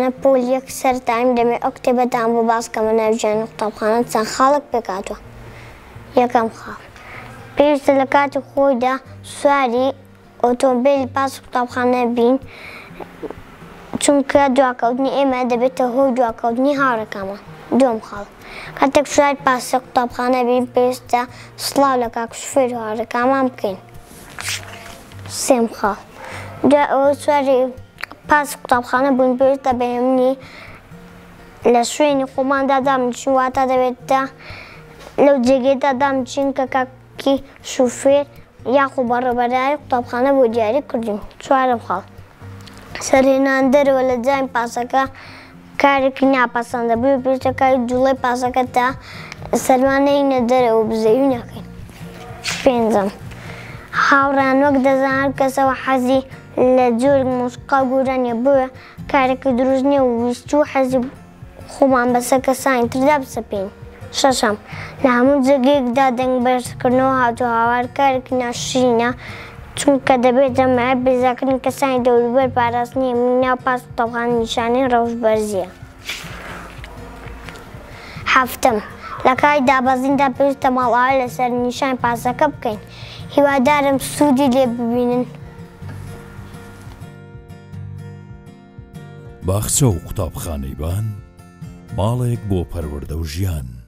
قوتابخانە پۆل یەک سەرتایم دەبێ ئەو کتێبەتان بۆ باسکەمە ناوژیانی قوتابخانە چەند خاڵک پێکاتوە. یەکەم خاڵ پێویستە لە کاتی خۆیدا سواری ئۆتۆمبیلی پاس قوتابخانە بین، چونکە دواکەوتنی ئێمە دەبێتە هۆی دواکەوتنی هاوڕێکەمان. دووەم خاڵ کاتێک سواری پاسی قوتابخانە بین پێویستە سڵاو لە کاک شوفێر و هاوڕێکەمان بکەین. سێم خاڵ دوای ئەوە سواری پاسی قوتابخانە بوون پێویستە بەهێمنی لە شوێنی خۆماندا دامنیشین، واتە دەبێتە لەو جێگەیەدا دامنیشین کە کاکی شوفێر یاخۆ بەڕێبەرای قوتابخانە بۆ دیاری کردوین. چوارەم خاڵ سەرهێنان دەرەوە لە جای پاسەکە کارێکی ناپەسەندە بێ پێویستە کاری جوڵەی پاسەکە تا سەرمانەینە دەرەوە بزەوی نەکەین. پێنجەم هاوڕان وەک دەزانن هەر کەسەوە حەزی لە جۆرێک مۆسیقا گۆرانیە، بۆیە کارێکی دروست نییە و ویستی و حەزی خۆمان بەسەر کەسانی تردا بسەپێین. شەشەم لە هەموو جێگەیەکدا دەنگ بەرزکردنەوە هاتووە هاوار کارێکی ناشرینە، چونکە دەبێتە مایە بێزارکردنی کەسانی دەوروبەر پاراستنی ئەمنی ناو پاس قوتابخانە نیشانەی ڕەوشبەرزیە. هەفتم لە کاری دابەزیندا پێویستە ماڵئاوا لەسەر نیشان پاسەکە بکەین. هیوادارم سوودی لێ ببینن. باخچە و قوتابخانەی بان ماڵێک بۆ پەروەردە و ژیان.